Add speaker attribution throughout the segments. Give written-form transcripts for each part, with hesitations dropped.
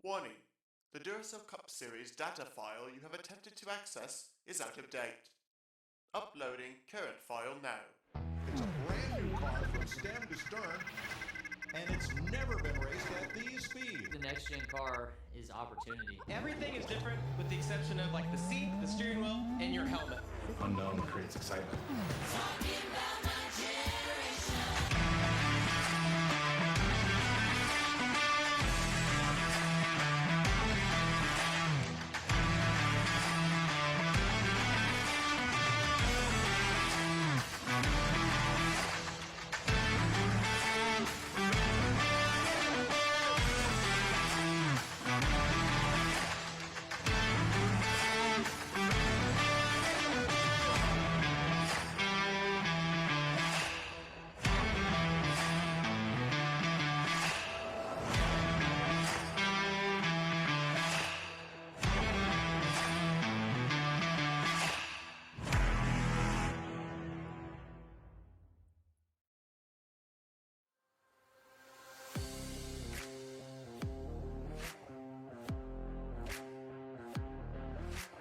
Speaker 1: Warning: the Duracell Cup Series data file you have attempted to access is out of date. Uploading current file now.
Speaker 2: It's a brand new car from stem to stern, and it's never been raced at these speeds.
Speaker 3: The next gen car is opportunity.
Speaker 4: Everything is different with the exception of like the seat, the steering wheel, and your helmet.
Speaker 5: Unknown creates excitement.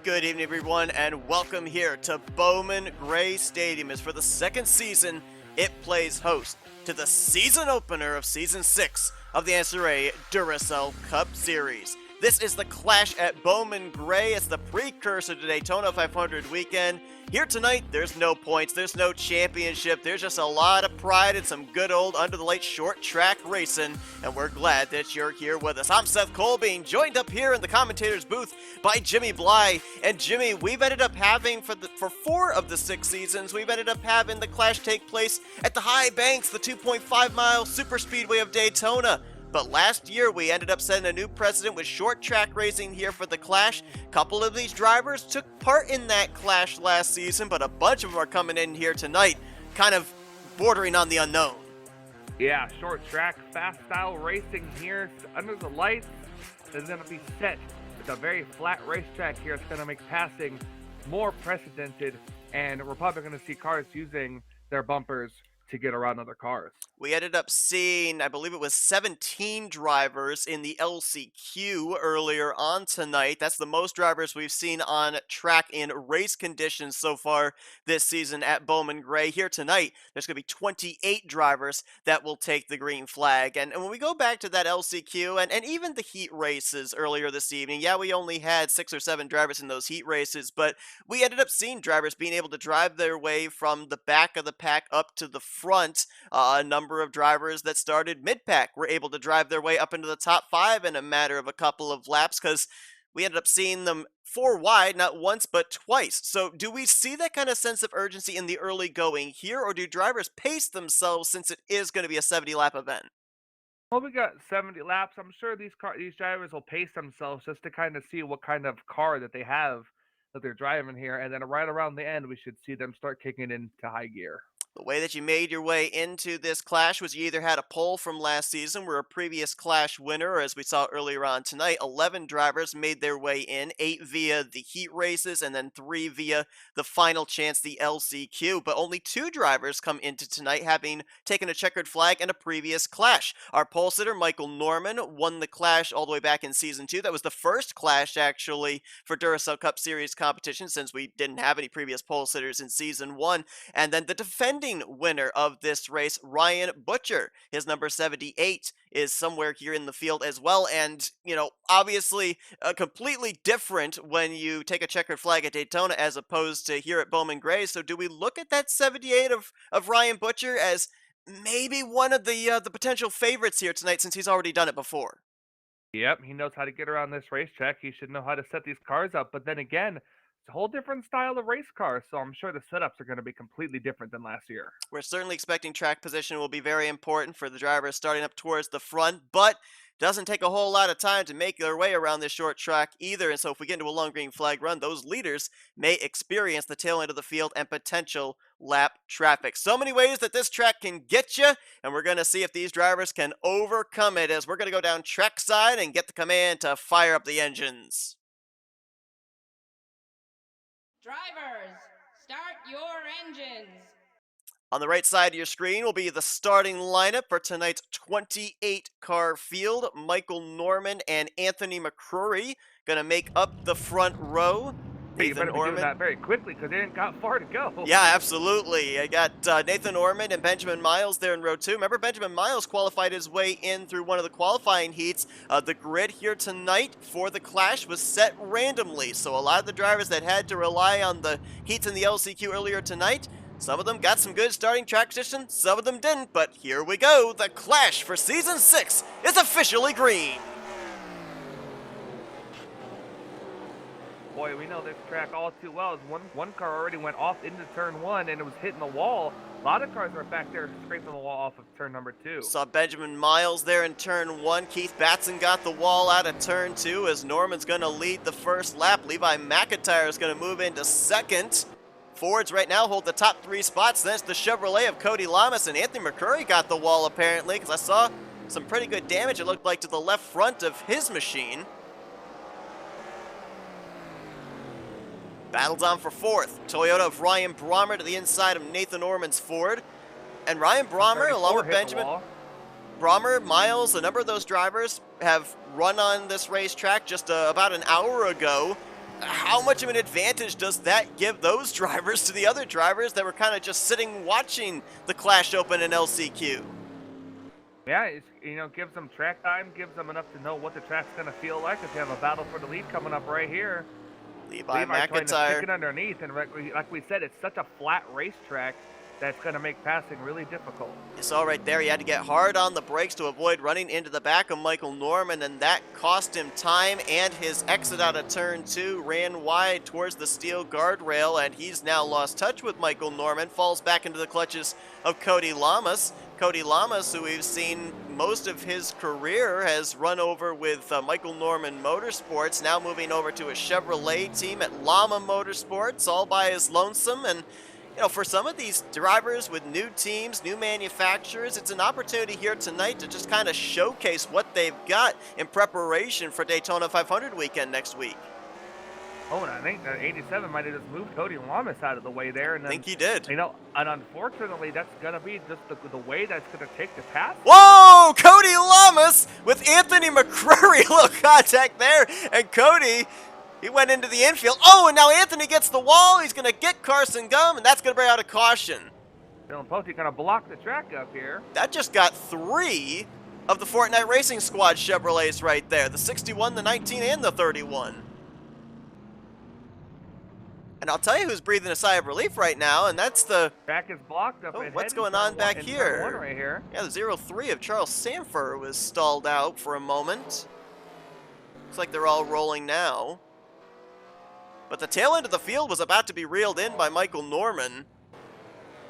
Speaker 6: Good evening, everyone, and welcome here to Bowman Gray Stadium. As for the second season, it plays host to the season opener of Season 6 of the NNSCRA Duracell Cup Series. This is the clash at Bowman Gray. It's the precursor to Daytona 500 weekend. Here tonight, there's no points, there's no championship, there's just a lot of pride and some good old under-the-light short track racing, and we're glad that you're here with us. I'm Seth Colbean, joined up here in the commentator's booth by Jimmy Bly. And Jimmy, we've ended up having, for 4 of the 6 seasons, we've ended up having the clash take place at the High Banks, the 2.5-mile superspeedway of Daytona. But last year, we ended up setting a new precedent with short track racing here for the Clash. A couple of these drivers took part in that Clash last season, but a bunch of them are coming in here tonight, kind of bordering on the unknown.
Speaker 7: Yeah, short track, fast style racing here under the lights is going to be set. It's a very flat racetrack here. It's going to make passing more precedented, and we're probably going to see cars using their bumpers to get around other cars.
Speaker 6: We ended up seeing, I believe it was 17 drivers in the LCQ earlier on tonight. That's the most drivers we've seen on track in race conditions so far this season at Bowman Gray. Here tonight, there's going to be 28 drivers that will take the green flag. And when we go back to that LCQ and even the heat races earlier this evening, yeah, we only had 6 or 7 drivers in those heat races, but we ended up seeing drivers being able to drive their way from the back of the pack up to the front. A number of drivers that started mid-pack were able to drive their way up into the top 5 in a matter of a couple of laps, because we ended up seeing them 4 wide, not once but twice. So do we see that kind of sense of urgency in the early going here, or do drivers pace themselves since it is going to be a 70-lap event?
Speaker 7: Well, we got 70 laps. I'm sure these drivers will pace themselves just to kind of see what kind of car that they have that they're driving here, and then right around the end, we should see them start kicking into high gear.
Speaker 6: The way that you made your way into this Clash was you either had a pole from last season, where a previous Clash winner, or as we saw earlier on tonight, 11 drivers made their way in, 8 via the heat races, and then 3 via the final chance, the LCQ. But only 2 drivers come into tonight having taken a checkered flag in a previous Clash. Our pole sitter, Michael Norman, won the Clash all the way back in Season 2. That was the first Clash, actually, for Duracell Cup Series competition, since we didn't have any previous pole sitters in Season 1. And then the defending winner of this race, Ryan Butcher. His number 78 is somewhere here in the field as well. And, you know, obviously completely different when you take a checkered flag at Daytona as opposed to here at Bowman Gray. So do we look at that 78 of Ryan Butcher as maybe one of the potential favorites here tonight, since he's already done it before?
Speaker 7: Yep, he knows how to get around this racetrack. He should know how to set these cars up. But then again, it's a whole different style of race car, so I'm sure the setups are going to be completely different than last year.
Speaker 6: We're certainly expecting track position will be very important for the drivers starting up towards the front, but doesn't take a whole lot of time to make their way around this short track either. And so if we get into a long green flag run, those leaders may experience the tail end of the field and potential lap traffic. So many ways that this track can get you, and we're going to see if these drivers can overcome it, as we're going to go down trackside and get the command to fire up the engines.
Speaker 8: Drivers, start your engines.
Speaker 6: On the right side of your screen will be the starting lineup for tonight's 28-car field. Michael Norman and Anthony McCrory going to make up the front row.
Speaker 7: You
Speaker 6: Nathan
Speaker 7: better be doing
Speaker 6: Orman.
Speaker 7: that very quickly because they ain't got far to go.
Speaker 6: Yeah, absolutely. I got Nathan Orman and Benjamin Miles there in row 2. Remember, Benjamin Miles qualified his way in through one of the qualifying heats. The grid here tonight for the Clash was set randomly, so a lot of the drivers that had to rely on the heats in the LCQ earlier tonight, some of them got some good starting track position, some of them didn't, but here we go. The Clash for Season 6 is officially green.
Speaker 7: Boy, we know this track all too well. One car already went off into turn 1 and it was hitting the wall. A lot of cars are back there scraping the wall off of turn number 2.
Speaker 6: Saw Benjamin Miles there in turn 1. Keith Batson got the wall out of turn 2 as Norman's going to lead the first lap. Levi McIntyre is going to move into second. Fords right now hold the top 3 spots. Then it's the Chevrolet of Cody Lamas, and Anthony McCurry got the wall apparently because I saw some pretty good damage, it looked like, to the left front of his machine. Battles on for 4th. Toyota of Ryan Brommer to the inside of Nathan Orman's Ford. And Ryan Brommer, along with Benjamin Brommer, Miles, a number of those drivers have run on this racetrack just about an hour ago. How much of an advantage does that give those drivers to the other drivers that were kind of just sitting watching the Clash Open in LCQ?
Speaker 7: Yeah, it's, gives them track time, gives them enough to know what the track's going to feel like if you have a battle for the lead coming up right here.
Speaker 6: Levi
Speaker 7: trying to stick
Speaker 6: McIntyre.
Speaker 7: it underneath, and like we said, it's such a flat racetrack that's going to make passing really difficult.
Speaker 6: You saw right there, he had to get hard on the brakes to avoid running into the back of Michael Norman, and that cost him time, and his exit out of turn 2 ran wide towards the steel guardrail, and he's now lost touch with Michael Norman, falls back into the clutches of Cody Lamas. Cody Lamas, who we've seen most of his career, has run over with Michael Norman Motorsports, now moving over to a Chevrolet team at Llama Motorsports, all by his lonesome. And for some of these drivers with new teams, new manufacturers, it's an opportunity here tonight to just kind of showcase what they've got in preparation for Daytona 500 weekend next week.
Speaker 7: Oh, and I think that 87 might have just moved Cody Lamas out of the way there. And
Speaker 6: I
Speaker 7: then,
Speaker 6: think he did.
Speaker 7: and unfortunately, that's going to be just the way that's going to take the pass.
Speaker 6: Whoa! Cody Lamas with Anthony McCurry. Little contact there. And Cody, he went into the infield. Oh, and now Anthony gets the wall. He's going to get Carson Gum, and that's going to bring out a caution.
Speaker 7: Dylan Pote going to block the track up here.
Speaker 6: That just got 3 of the Fortnite Racing Squad Chevrolets right there. The 61, the 19, and the 31. And I'll tell you who's breathing a sigh of relief right now, and that's the...
Speaker 7: Track is blocked up.
Speaker 6: Oh,
Speaker 7: ahead
Speaker 6: what's
Speaker 7: in
Speaker 6: going
Speaker 7: turn
Speaker 6: on back
Speaker 7: in turn
Speaker 6: here?
Speaker 7: 1 right here?
Speaker 6: Yeah, the 03 of Charles Sanford was stalled out for a moment. Looks like they're all rolling now. But the tail end of the field was about to be reeled in by Michael Norman.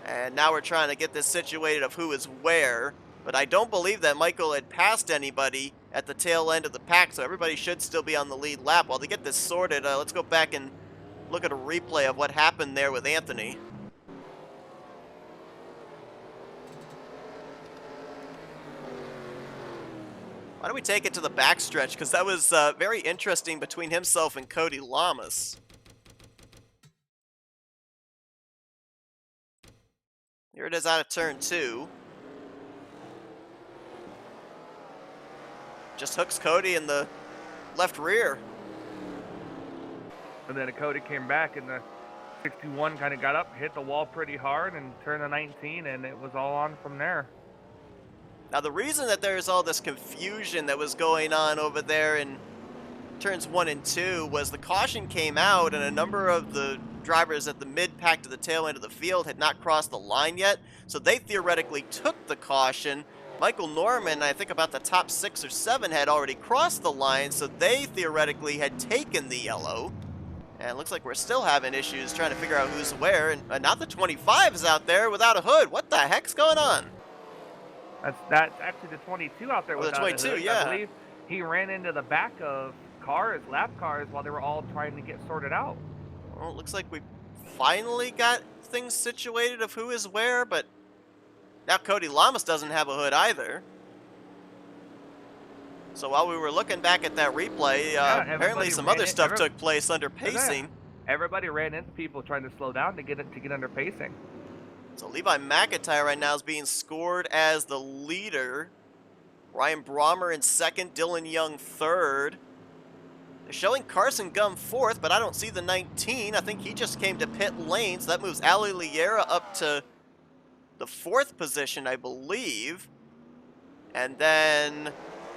Speaker 6: And now we're trying to get this situated of who is where. But I don't believe that Michael had passed anybody at the tail end of the pack, so everybody should still be on the lead lap. While they get this sorted, let's go back and look at a replay of what happened there with Anthony. Why don't we take it to the backstretch, because that was very interesting between himself and Cody Lamas. Here it is out of turn 2. Just hooks Cody in the left rear.
Speaker 7: And then Cody came back, and the 61 kind of got up, hit the wall pretty hard, and turned the 19, and it was all on from there.
Speaker 6: Now, the reason that there's all this confusion that was going on over there in turns 1 and 2 was the caution came out, and a number of the drivers at the mid-pack to the tail end of the field had not crossed the line yet, so they theoretically took the caution. Michael Norman, I think about the top 6 or 7, had already crossed the line, so they theoretically had taken the yellow. And it looks like we're still having issues trying to figure out who's where, and now the 25 is out there without a hood. What the heck's going on?
Speaker 7: That's actually the 22 out there
Speaker 6: Oh, the
Speaker 7: without
Speaker 6: 22,
Speaker 7: a hood.
Speaker 6: yeah.
Speaker 7: I believe he ran into the back of cars, lap cars, while they were all trying to get sorted out.
Speaker 6: Well, it looks like we finally got things situated of who is where, but now Cody Lamas doesn't have a hood either. So while we were looking back at that replay, apparently some other stuff took place under pacing.
Speaker 7: Everybody ran into people trying to slow down to get under pacing.
Speaker 6: So Levi McIntyre right now is being scored as the leader. Ryan Brommer in second, Dylan Young third. They're showing Carson Gum 4th, but I don't see the 19. I think he just came to pit lane, so that moves Ali Liera up to the 4th position, I believe. And then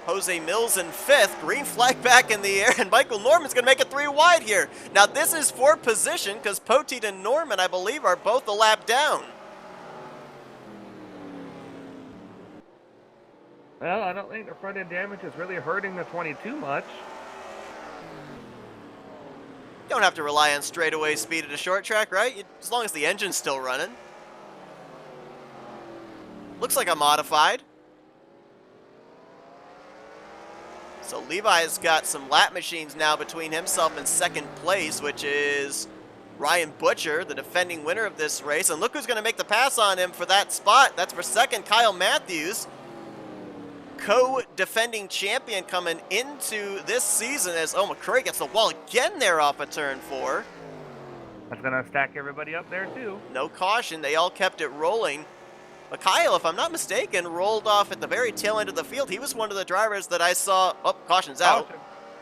Speaker 6: Jose Mills in 5th. Green flag back in the air, and Michael Norman's going to make it 3 wide here. Now, this is for position, because Poteet and Norman, I believe, are both a lap down.
Speaker 7: Well, I don't think the front end damage is really hurting the 22 much.
Speaker 6: Don't have to rely on straightaway speed at a short track, right? As long as the engine's still running. Looks like a modified. So Levi's got some lap machines now between himself and 2nd place, which is Ryan Butcher, the defending winner of this race. And look who's going to make the pass on him for that spot. That's for 2nd, Kyle Matthews. Co-defending champion coming into this season as, oh, McCurry gets the wall again there off of turn 4.
Speaker 7: That's going to stack everybody up there, too.
Speaker 6: No caution. They all kept it rolling. But Kyle, if I'm not mistaken, rolled off at the very tail end of the field. He was one of the drivers that I saw, oh, caution's out.
Speaker 7: Caution.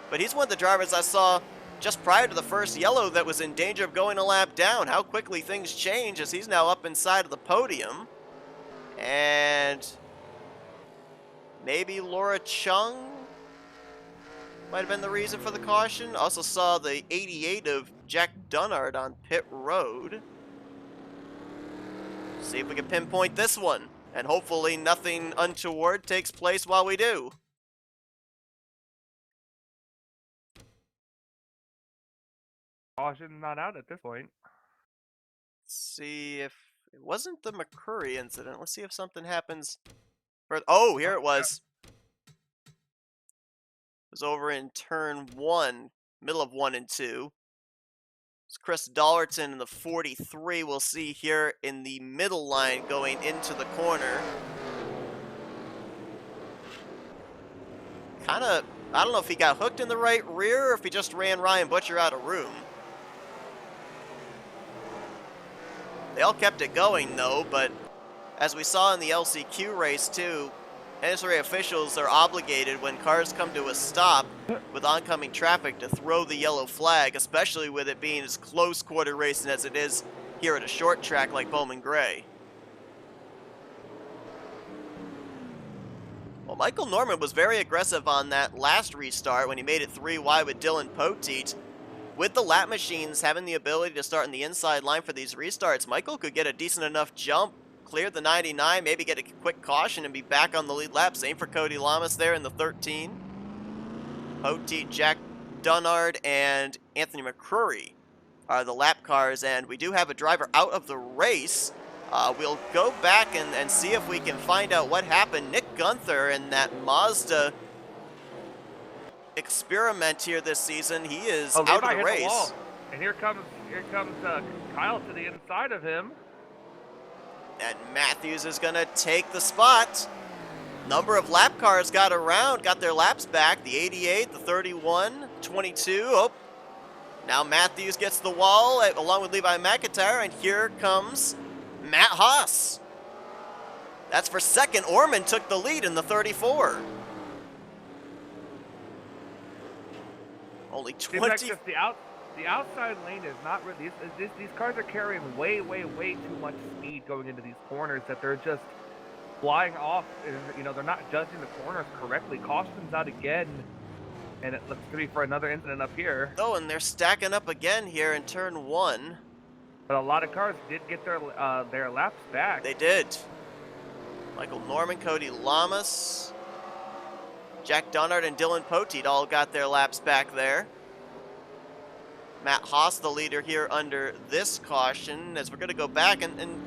Speaker 6: But he's one of the drivers I saw just prior to the first yellow that was in danger of going a lap down. How quickly things change as he's now up inside of the podium. And maybe Laura Chung might have been the reason for the caution. Also saw the 88 of Jack Dunnard on pit road. See if we can pinpoint this one, and hopefully nothing untoward takes place while we do.
Speaker 7: Caution not out at this point.
Speaker 6: Let's see if it wasn't the McCurry incident. Let's see if something happens. Oh, here it was. It was over in turn 1, middle of 1 and 2. It's Chris Dollerton in the 43 we'll see here in the middle line going into the corner. I don't know if he got hooked in the right rear or if he just ran Ryan Butcher out of room. They all kept it going though, but as we saw in the LCQ race too, NNSCRA officials are obligated when cars come to a stop with oncoming traffic to throw the yellow flag, especially with it being as close quarter racing as it is here at a short track like Bowman Gray. Well, Michael Norman was very aggressive on that last restart when he made it 3 wide with Dylan Poteet. With the lap machines having the ability to start in the inside line for these restarts, Michael could get a decent enough jump, clear the 99, maybe get a quick caution and be back on the lead lap. Same for Cody Lamas there in the 13. Poteet, Jack Dunnard, and Anthony McCurry are the lap cars, and we do have a driver out of the race. We'll go back and see if we can find out what happened. Nick Gunther in that Mazda experiment here this season, he is out of the race.
Speaker 7: The wall. And here comes Kyle to the inside of him.
Speaker 6: And Matthews is going to take the spot. Number of lap cars got their laps back. The 88, the 31, 22. Oh, now Matthews gets the wall along with Levi McIntyre, and here comes Matt Haas. That's for 2nd. Orman took the lead in the 34. Only 20.
Speaker 7: Like just the outside lane is not really. These cars are carrying way too much speed going into these corners that they're just flying off. And, they're not judging the corners correctly. Caution's out again, and it looks to be for another incident up here.
Speaker 6: Oh, and they're stacking up again here in turn 1.
Speaker 7: But a lot of cars did get their laps back.
Speaker 6: They did. Michael Norman, Cody Lamas, Jack Dunnard, and Dylan Poteet all got their laps back there. Matt Haas, the leader here under this caution, as we're going to go back and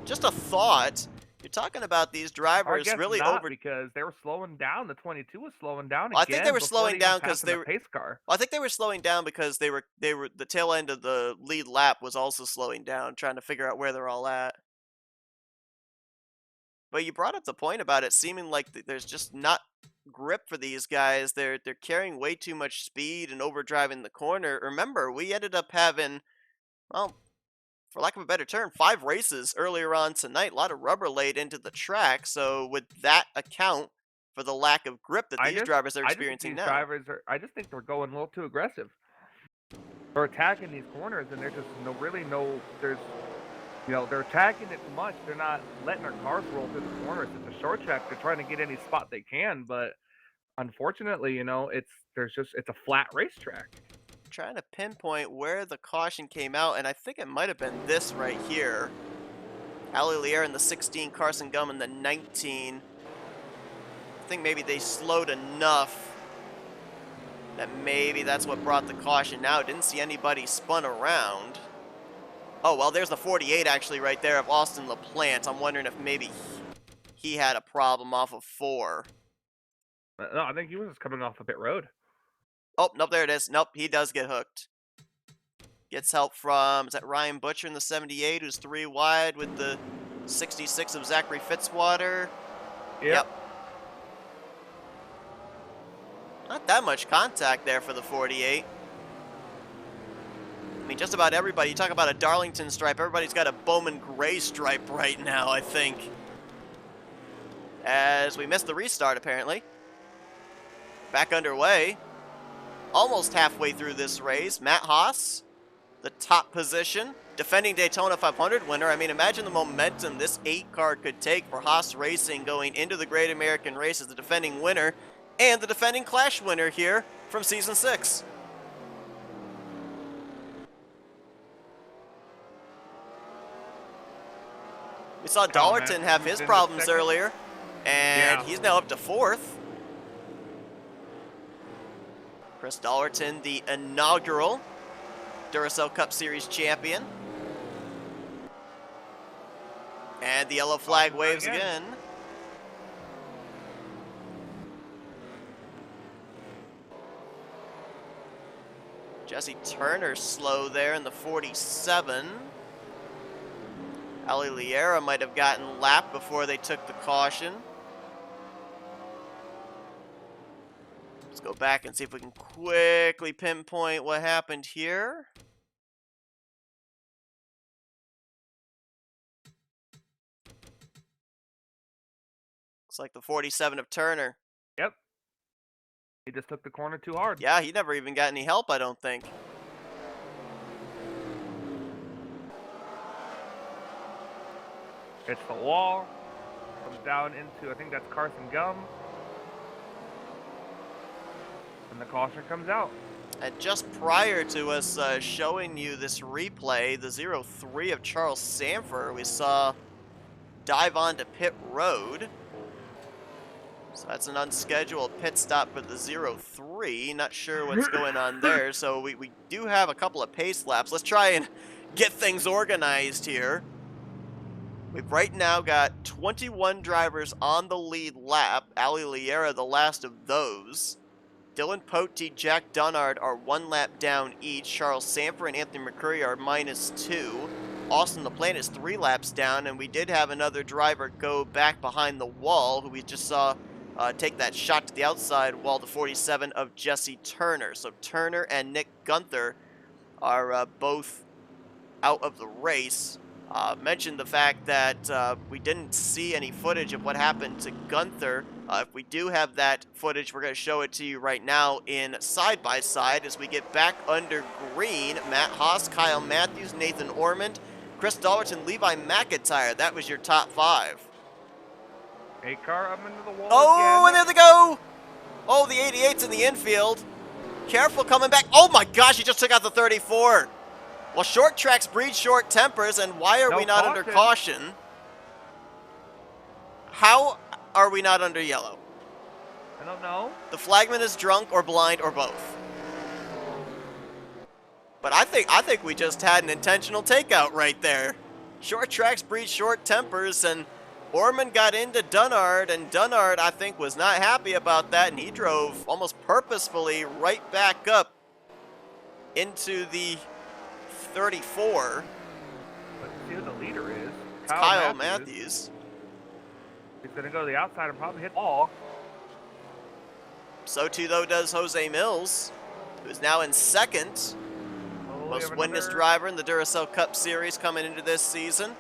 Speaker 6: just a thought. You're talking about these drivers really over
Speaker 7: because they were slowing down. The 22 was slowing down
Speaker 6: well,
Speaker 7: again.
Speaker 6: I think they were slowing down because they were
Speaker 7: pace car.
Speaker 6: Well, I think they were slowing down because they were the tail end of the lead lap was also slowing down, trying to figure out where they're all at. But you brought up the point about it seeming like there's just not grip for these guys. They're carrying way too much speed and overdriving the corner. Remember, we ended up having, well, for lack of a better term, 5 races earlier on tonight. A lot of rubber laid into the track. So would that account for the lack of grip that these drivers are
Speaker 7: I just think
Speaker 6: experiencing
Speaker 7: these
Speaker 6: now.
Speaker 7: I just think they're going a little too aggressive. They're attacking these corners, and there's just they're attacking it too much. They're not letting their cars roll through the corners. It's a short track. They're trying to get any spot they can, but unfortunately, it's a flat racetrack.
Speaker 6: Trying to pinpoint where the caution came out, and I think it might have been this right here. Ali Lier in the 16, Carson Gum in the 19. I think maybe they slowed enough that maybe that's what brought the caution out. Didn't see anybody spun around. Oh, well, there's the 48 actually right there of Austin LaPlante. I'm wondering if maybe he had a problem off of 4.
Speaker 7: No, I think he was just coming off a pit road.
Speaker 6: Oh, nope, there it is. Nope, he does get hooked. Gets help from, is that Ryan Butcher in the 78, who's 3 wide with the 66 of Zachary Fitzwater? Yep. Not that much contact there for the 48. I mean, just about everybody, you talk about a Darlington stripe, everybody's got a Bowman gray stripe right now, I think. As we missed the restart, apparently. Back underway. Almost halfway through this race. Matt Haas, the top position, defending Daytona 500 winner. I mean, imagine the momentum this 8-car could take for Haas Racing going into the Great American Race as the defending winner and the defending Clash winner here from Season 6. We saw Dollerton have his problems earlier, and he's now up to 4th. Chris Dollerton, the inaugural Duracell Cup Series champion. And the yellow flag waves again. Jesse Turner slow there in the 47. Ali Liera might have gotten lapped before they took the caution. Let's go back and see if we can quickly pinpoint what happened here. Looks like the 47 of Turner.
Speaker 7: Yep. He just took the corner too hard.
Speaker 6: Yeah, he never even got any help, I don't think.
Speaker 7: It's the wall. Comes down into, I think that's Carson Gum. And the caution comes out.
Speaker 6: And just prior to us showing you this replay, the 03 of Charles Sanford, we saw dive onto pit road. So that's an unscheduled pit stop for the 03. Not sure what's going on there. So we do have a couple of pace laps. Let's try and get things organized here. We've right now got 21 drivers on the lead lap. Ali Liera, the last of those. Dylan Pote, Jack Dunnard are 1 lap down each. Charles Sanford and Anthony McCurry are -2. Austin LaPlante is 3 laps down, and we did have another driver go back behind the wall, who we just saw take that shot to the outside wall, the 47 of Jesse Turner. So Turner and Nick Gunther are both out of the race. Mentioned the fact that we didn't see any footage of what happened to Gunther. If we do have that footage, we're going to show it to you right now in side-by-side as we get back under green. Matt Haas, Kyle Matthews, Nathan Ormond, Chris Dollerton, Levi McIntyre. That was your top 5.
Speaker 7: 8-car up into the wall
Speaker 6: Oh,
Speaker 7: again.
Speaker 6: and there they go! Oh, the 88's in the infield. Careful coming back. Oh my gosh, he just took out the 34. Well, short tracks breed short tempers, and why are we not under caution? How are we not under yellow?
Speaker 7: I don't know.
Speaker 6: The flagman is drunk or blind or both. But I think we just had an intentional takeout right there. Short tracks breed short tempers, and Orman got into Dunnard, and Dunnard, I think, was not happy about that, and he drove almost purposefully right back up into the 34.
Speaker 7: Let's see who the leader is.
Speaker 6: It's Kyle Matthews.
Speaker 7: He's going to go to the outside and probably hit the ball.
Speaker 6: So too, though, does Jose Mills, who's now in 2nd. Most winningest driver in the Duracell Cup Series coming into this season.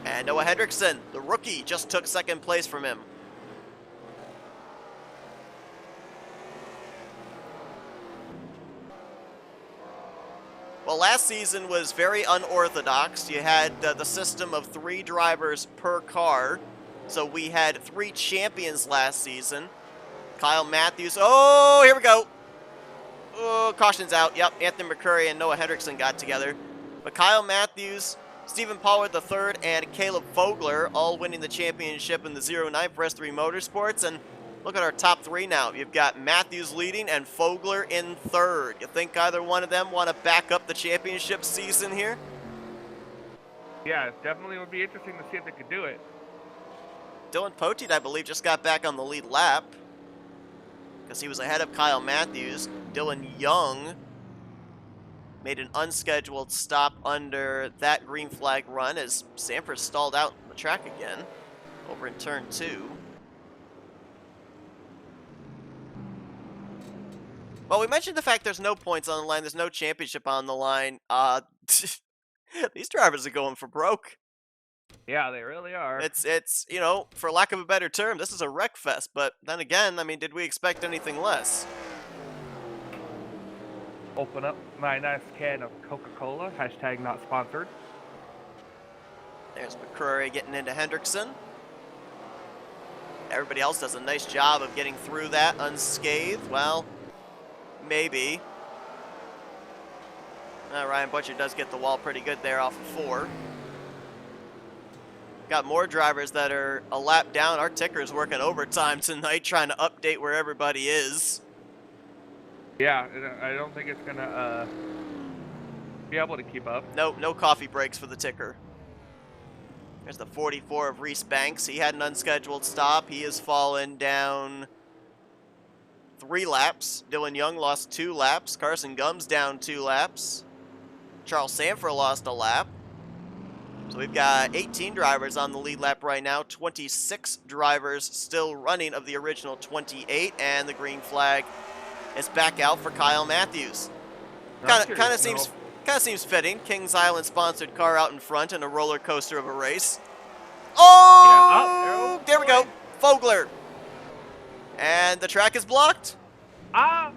Speaker 6: And Noah Hendrickson, the rookie, just took 2nd place from him. Well, last season was very unorthodox. You had the system of 3 drivers per car. So we had 3 champions last season. Kyle Matthews. Oh, here we go. Oh, caution's out. Yep, Anthony McCurry and Noah Hendrickson got together. But Kyle Matthews, Stephen Pollard III, and Caleb Fogler all winning the championship in the 09 for S3 Motorsports. And look at our top 3 now. You've got Matthews leading and Fogler in 3rd. You think either one of them want to back up the championship season here?
Speaker 7: Yeah, it definitely would be interesting to see if they could do it.
Speaker 6: Dylan Poteet, I believe, just got back on the lead lap because he was ahead of Kyle Matthews. Dylan Young made an unscheduled stop under that green flag run as Sanford stalled out the track again over in turn 2. Well, we mentioned the fact there's no points on the line, there's no championship on the line. These drivers are going for broke.
Speaker 7: Yeah, they really are.
Speaker 6: It's you know, for lack of a better term, this is a wreck fest. But then again, I mean, did we expect anything less?
Speaker 7: Open up my nice can of Coca-Cola. Hashtag not sponsored.
Speaker 6: There's McCrory getting into Hendrickson. Everybody else does a nice job of getting through that unscathed. Well, maybe. Ryan Butcher does get the wall pretty good there off of 4. Got more drivers that are a lap down. Our ticker's working overtime tonight trying to update where everybody is.
Speaker 7: Yeah, I don't think it's going to be able to keep up.
Speaker 6: No coffee breaks for the ticker. There's the 44 of Reese Banks. He had an unscheduled stop. He has fallen down 3 laps. Dylan Young lost 2 laps. Carson Gums down 2 laps. Charles Sanford lost a lap. So we've got 18 drivers on the lead lap right now. 26 drivers still running of the original 28. And the green flag is back out for Kyle Matthews. Kind of seems fitting. Kings Island sponsored car out in front in a roller coaster of a race. Oh,
Speaker 7: yeah,
Speaker 6: there we go. Fogler. And the track is blocked. Levi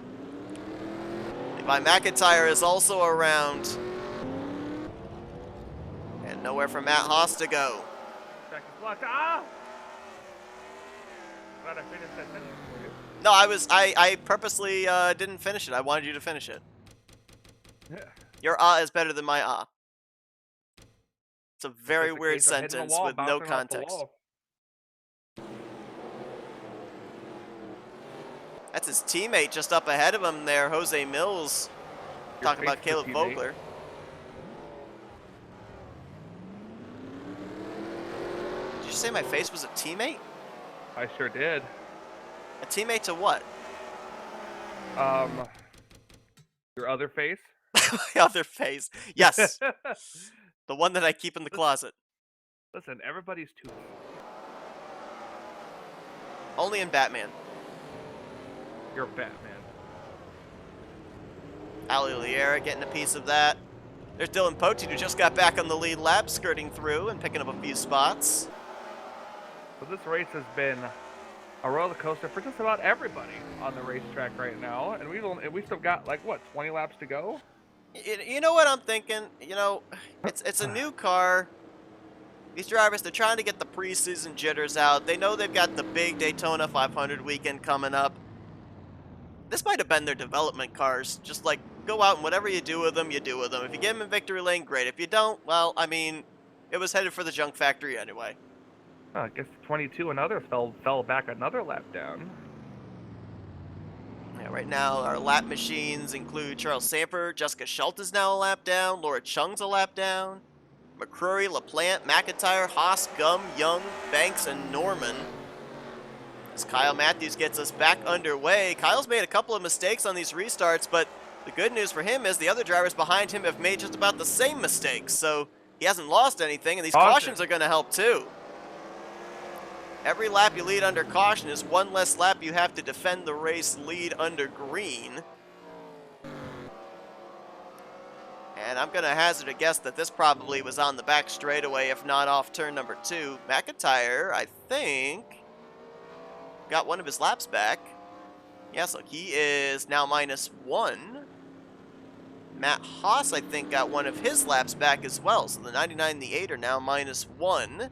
Speaker 6: McIntyre is also around. And nowhere for Matt Haas to go.
Speaker 7: Track is blocked. Glad I finished that sentence for you.
Speaker 6: No, I purposely didn't finish it. I wanted you to finish it.
Speaker 7: Yeah.
Speaker 6: Your is better than my It's a very weird sentence with no context. That's his teammate just up ahead of him there, Jose Mills. Talking about Caleb Vogler. Did you say my face was a teammate?
Speaker 7: I sure did.
Speaker 6: A teammate to what?
Speaker 7: Your other face?
Speaker 6: My other face. Yes. The one that I keep in the closet.
Speaker 7: Listen, everybody's too.
Speaker 6: Only in Batman.
Speaker 7: You're Batman.
Speaker 6: Ali Oliera getting a piece of that. There's Dylan Poteet, who just got back on the lead lap, skirting through and picking up a few spots.
Speaker 7: So this race has been a roller coaster for just about everybody on the racetrack right now, and we still got like what, 20 laps to go?
Speaker 6: You know what I'm thinking? You know, it's a new car. These drivers, they're trying to get the preseason jitters out. They know they've got the big Daytona 500 weekend coming up. This might have been their development cars. Just like, go out and whatever you do with them, you do with them. If you get them in victory lane, great. If you don't, well, I mean, it was headed for the junk factory anyway.
Speaker 7: Oh, I guess 22 and others fell back another lap down.
Speaker 6: Yeah, right now our lap machines include Charles Sanford, Jessica Schultz is now a lap down, Laura Chung's a lap down, McCrory, LaPlante, McIntyre, Haas, Gum, Young, Banks, and Norman. As Kyle Matthews gets us back underway, Kyle's made a couple of mistakes on these restarts, but the good news for him is the other drivers behind him have made just about the same mistakes, so he hasn't lost anything, and these cautions are going to help too. Every lap you lead under caution is one less lap you have to defend the race lead under green. And I'm going to hazard a guess that this probably was on the back straightaway, if not off turn number 2. McIntyre, I think, got one of his laps back. Yes, look, he is now -1. Matt Haas, I think, got one of his laps back as well. So the 99 and the 8 are now -1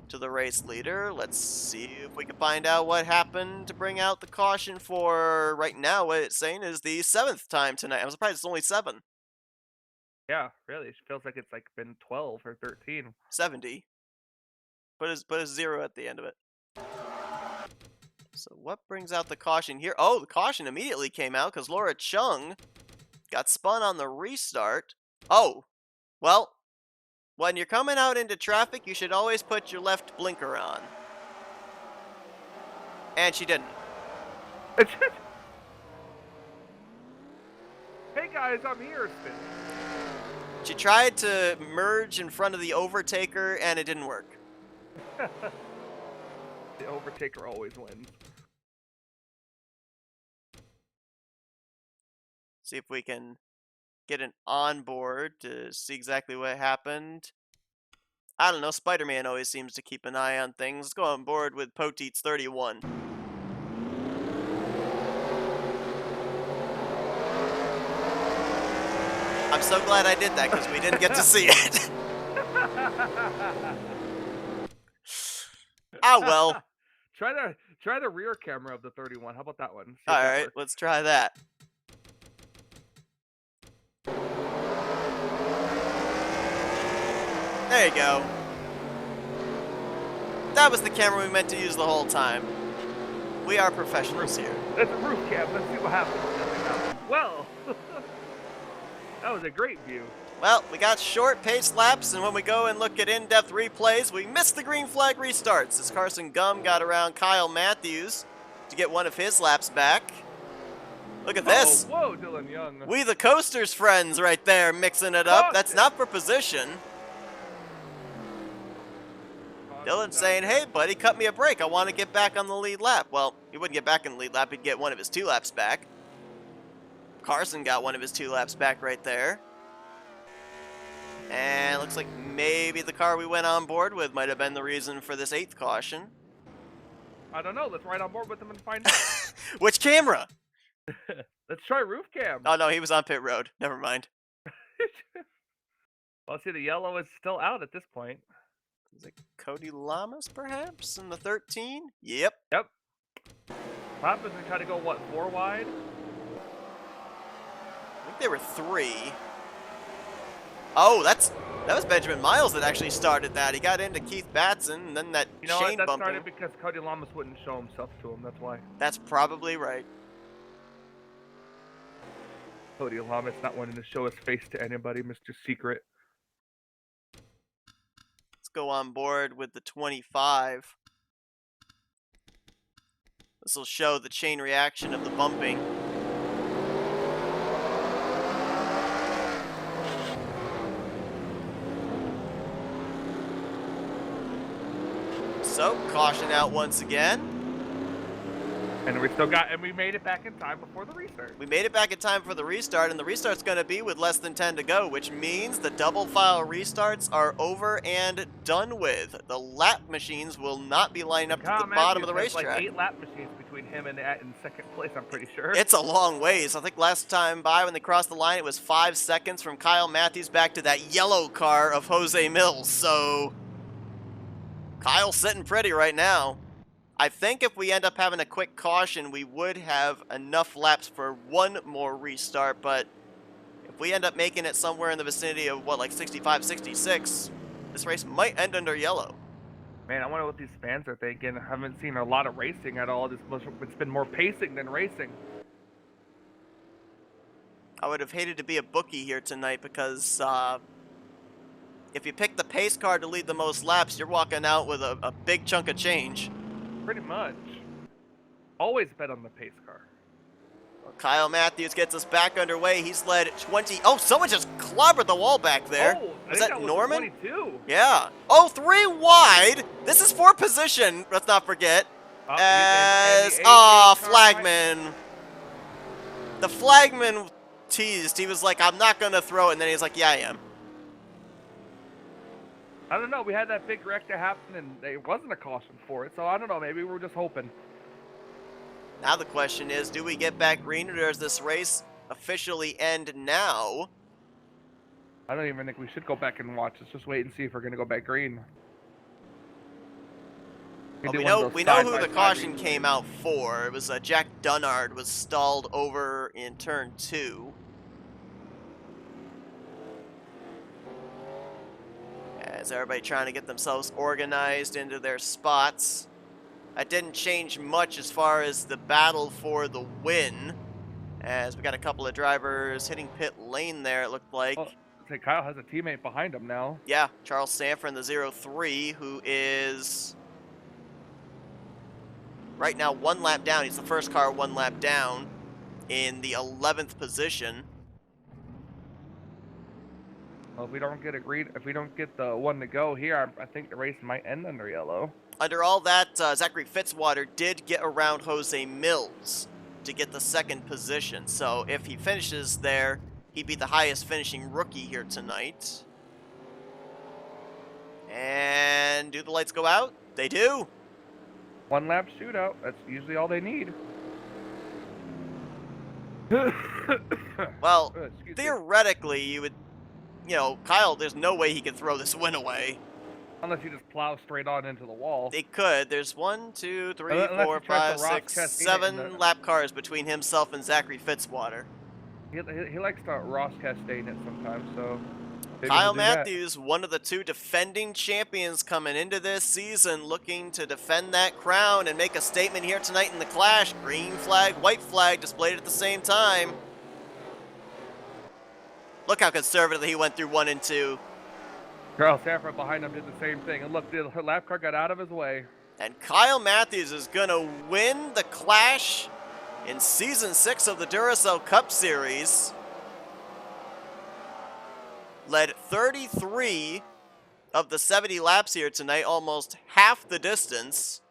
Speaker 6: to the race leader. Let's see if we can find out what happened to bring out the caution for, right now, what it's saying is the 7th time tonight. I'm surprised it's only 7.
Speaker 7: Yeah, really. It feels like it's like been 12 or 13.
Speaker 6: 70. Put a 0 at the end of it. So what brings out the caution here? Oh, the caution immediately came out because Laura Chung got spun on the restart. Oh, well, when you're coming out into traffic, you should always put your left blinker on. And she didn't.
Speaker 7: Hey guys, I'm here, Spin.
Speaker 6: She tried to merge in front of the overtaker, and it didn't work.
Speaker 7: The overtaker always wins.
Speaker 6: See if we can get an onboard to see exactly what happened. I don't know, Spider-Man always seems to keep an eye on things. Let's go on board with Poteets 31. I'm so glad I did that because we didn't get to see it. Ah, well.
Speaker 7: Try the rear camera of the 31. How about that one?
Speaker 6: All right, let's try that. There you go. That was the camera we meant to use the whole time. We are professionals here.
Speaker 7: That's a roof cam. Let's see what happens. Well, that was a great view.
Speaker 6: Well, we got short pace laps, and when we go and look at in-depth replays, we missed the green flag restarts as Carson Gum got around Kyle Matthews to get one of his laps back. Look at this.
Speaker 7: Whoa, Dylan Young.
Speaker 6: We the Coasters friends right there mixing it up. That's not for position. Dylan's saying, hey, buddy, cut me a break. I want to get back on the lead lap. Well, he wouldn't get back on the lead lap. He'd get one of his 2 laps back. Carson got one of his 2 laps back right there. And looks like maybe the car we went on board with might have been the reason for this 8th caution.
Speaker 7: I don't know. Let's ride on board with them and find out.
Speaker 6: Which camera?
Speaker 7: Let's try roof cam.
Speaker 6: Oh, no, he was on pit road. Never mind.
Speaker 7: Well, see, the yellow is still out at this point.
Speaker 6: Is it Cody Lamas, perhaps, in the 13? Yep.
Speaker 7: Yep. What happens we try to go, what, 4 wide?
Speaker 6: I think they were 3. Oh, that was Benjamin Miles that actually started that. He got into Keith Batson, and then that
Speaker 7: You know
Speaker 6: chain
Speaker 7: what? That
Speaker 6: bumping.
Speaker 7: started because Cody Lamas wouldn't show himself to him. That's why.
Speaker 6: That's probably right.
Speaker 7: Cody Lamas not wanting to show his face to anybody, Mr. Secret.
Speaker 6: Let's go on board with the 25. This will show the chain reaction of the bumping. So, caution out once again.
Speaker 7: And we made it back in time before the restart.
Speaker 6: We made it back in time for the restart, and the restart's going to be with less than 10 to go, which means the double file restarts are over and done with. The lap machines will not be lining up to the bottom of the racetrack.
Speaker 7: Like 8 lap machines between him and in second place, I'm pretty sure.
Speaker 6: It's a long ways. I think last time by when they crossed the line, it was 5 seconds from Kyle Matthews back to that yellow car of Jose Mills. So Kyle's sitting pretty right now. I think if we end up having a quick caution, we would have enough laps for one more restart, but if we end up making it somewhere in the vicinity of, what, like 65, 66, this race might end under yellow.
Speaker 7: Man, I wonder what these fans are thinking. I haven't seen a lot of racing at all. It's been more pacing than racing.
Speaker 6: I would have hated to be a bookie here tonight because if you pick the pace car to lead the most laps, you're walking out with a big chunk of change.
Speaker 7: Pretty much. Always bet on the pace car.
Speaker 6: Well, Kyle Matthews gets us back underway. He's led 20. Oh, someone just clobbered the wall back there.
Speaker 7: Oh,
Speaker 6: was that Norman?
Speaker 7: 22.
Speaker 6: Yeah. Oh, 3 wide. This is for position. Let's not forget. Flagman. The flagman teased. He was like, I'm not going to throw it. And then he's like, yeah, I am.
Speaker 7: I don't know. We had that big wreck to happen, and there wasn't a caution for it. So I don't know. Maybe we're just hoping.
Speaker 6: Now the question is, do we get back green, or does this race officially end now?
Speaker 7: I don't even think we should go back and watch. Let's just wait and see if we're going to go back green.
Speaker 6: Well, we know who the caution came out for. It was Jack Dunnard was stalled over in turn 2. As everybody trying to get themselves organized into their spots. That didn't change much as far as the battle for the win. As we got a couple of drivers hitting pit lane there, it looked like.
Speaker 7: Oh, say Kyle has a teammate behind him now.
Speaker 6: Yeah, Charles Sanford in the 0-3, who is right now 1 lap down. He's the first car 1 lap down in the 11th position.
Speaker 7: Well, if we don't get the one to go here, I think the race might end under yellow.
Speaker 6: Under all that, Zachary Fitzwater did get around Jose Mills to get the 2nd position. So if he finishes there, he'd be the highest finishing rookie here tonight. And do the lights go out? They do.
Speaker 7: 1 lap shootout. That's usually all they need.
Speaker 6: Well,
Speaker 7: Excuse me.
Speaker 6: theoretically, you would, Kyle, there's no way he could throw this win away.
Speaker 7: Unless you just plow straight on into the wall.
Speaker 6: They could. There's 1, 2, 3,
Speaker 7: Unless
Speaker 6: 4,
Speaker 7: he tries
Speaker 6: 5,
Speaker 7: to
Speaker 6: 6,
Speaker 7: Ross Chastain
Speaker 6: 7 lap cars between himself and Zachary Fitzwater.
Speaker 7: He likes to Ross Chastain it sometimes, so... maybe
Speaker 6: Kyle
Speaker 7: he'll do that.
Speaker 6: Matthews, one of the 2 defending champions coming into this season, looking to defend that crown and make a statement here tonight in the Clash. Green flag, white flag displayed at the same time. Look how conservatively he went through 1 and 2.
Speaker 7: Charles Sanford behind him did the same thing, and look, the lap car got out of his way.
Speaker 6: And Kyle Matthews is going to win the Clash in Season 6 of the Duracell Cup Series. Led 33 of the 70 laps here tonight, almost half the distance.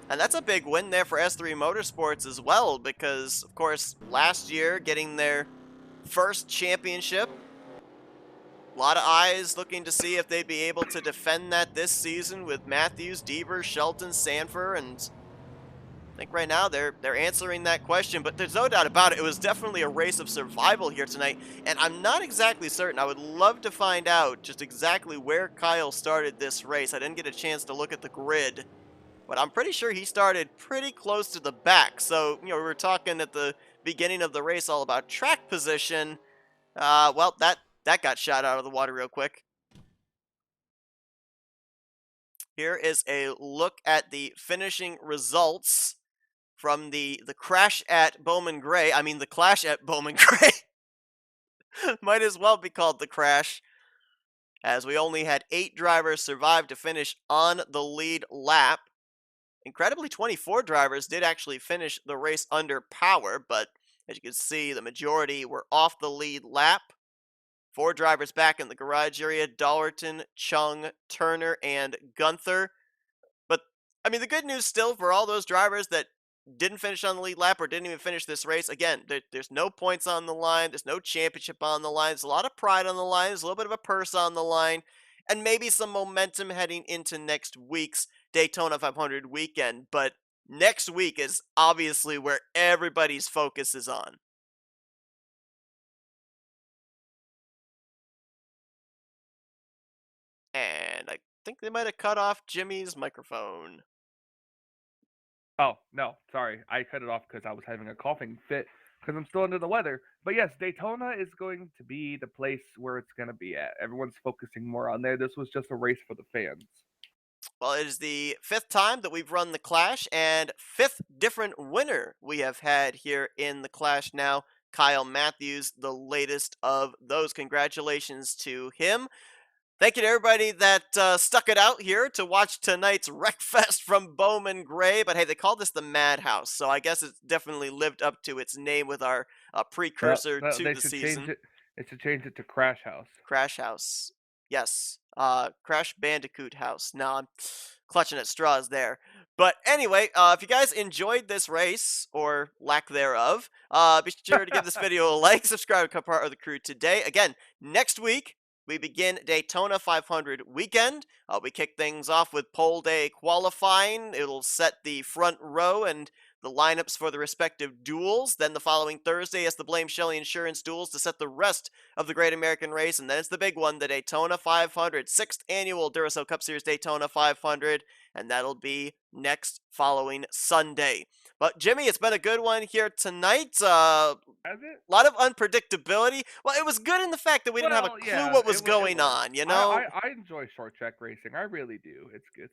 Speaker 6: And that's a big win there for S3 Motorsports as well, because, of course, last year getting their first championship. A lot of eyes looking to see if they'd be able to defend that this season with Matthews, Devers, Shelton, Sanford, and I think right now they're answering that question, but there's no doubt about it. It was definitely a race of survival here tonight, and I'm not exactly certain. I would love to find out just exactly where Kyle started this race. I didn't get a chance to look at the grid, but I'm pretty sure he started pretty close to the back. So, we were talking at the beginning of the race all about track position. Well, that got shot out of the water real quick. Here is a look at the finishing results from the crash at Bowman Gray. I mean, the clash at Bowman Gray. Might as well be called the crash, as we only had 8 drivers survive to finish on the lead lap. Incredibly, 24 drivers did actually finish the race under power, but as you can see, the majority were off the lead lap. 4 drivers back in the garage area: Dollerton, Chung, Turner, and Gunther. But, I mean, the good news still for all those drivers that didn't finish on the lead lap or didn't even finish this race, again, there's no points on the line, there's no championship on the line, there's a lot of pride on the line, there's a little bit of a purse on the line, and maybe some momentum heading into next week's Daytona 500 weekend. But next week is obviously where everybody's focus is on. And I think they might have cut off Jimmy's microphone.
Speaker 7: Oh, no, sorry. I cut it off because I was having a coughing fit because I'm still under the weather. But yes, Daytona is going to be the place where it's going to be at. Everyone's focusing more on there. This was just a race for the fans.
Speaker 6: Well, it is the 5th time that we've run the Clash, and 5th different winner we have had here in the Clash now. Kyle Matthews, the latest of those. Congratulations to him. Thank you to everybody that stuck it out here to watch tonight's Wreckfest from Bowman Gray. But hey, they called this the Madhouse, so I guess it's definitely lived up to its name with our precursor to the season.
Speaker 7: They should change it to Crash House.
Speaker 6: Crash House. Yes. Crash Bandicoot House. Now I'm clutching at straws there. But anyway, if you guys enjoyed this race, or lack thereof, be sure to give this video a like, subscribe, become part of the crew today. Again, next week, we begin Daytona 500 weekend. We kick things off with pole day qualifying. It'll set the front row and the lineups for the respective duels. Then the following Thursday is the Blame Shelley Insurance duels to set the rest of the Great American Race. And then it's the big one, the Daytona 500, 6th annual Duracell Cup Series Daytona 500. And that'll be next following Sunday. But Jimmy, it's been a good one here tonight.
Speaker 7: Has it?
Speaker 6: A lot of unpredictability. Well, it was good in the fact that we didn't have a
Speaker 7: Well,
Speaker 6: clue
Speaker 7: yeah,
Speaker 6: what was
Speaker 7: it
Speaker 6: going on, you know?
Speaker 7: I enjoy short track racing. I really do. It's good.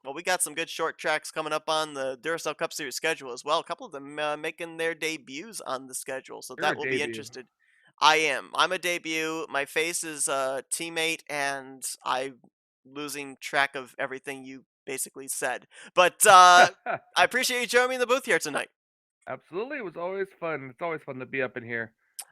Speaker 6: Well, we got some good short tracks coming up on the Duracell Cup Series schedule as well. A couple of them making their debuts on the schedule, so
Speaker 7: You're
Speaker 6: that
Speaker 7: a
Speaker 6: will be
Speaker 7: debut.
Speaker 6: interested. I am. I'm a debut. My face is a teammate, and I'm losing track of everything you basically said. But I appreciate you joining me in the booth here tonight.
Speaker 7: Absolutely. It was always fun. It's always fun to be up in here.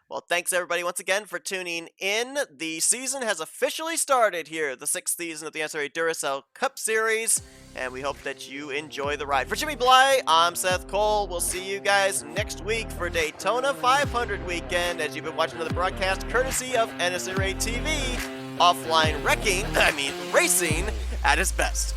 Speaker 6: Well, thanks everybody once again for tuning in. The season has officially started here, the 6th season of the NNSCRA Duracell Cup Series, and we hope that you enjoy the ride. For Jimmy Bly, I'm Seth Cole. We'll see you guys next week for Daytona 500 weekend, as you've been watching the broadcast courtesy of NNSCRA TV. Offline racing at its best.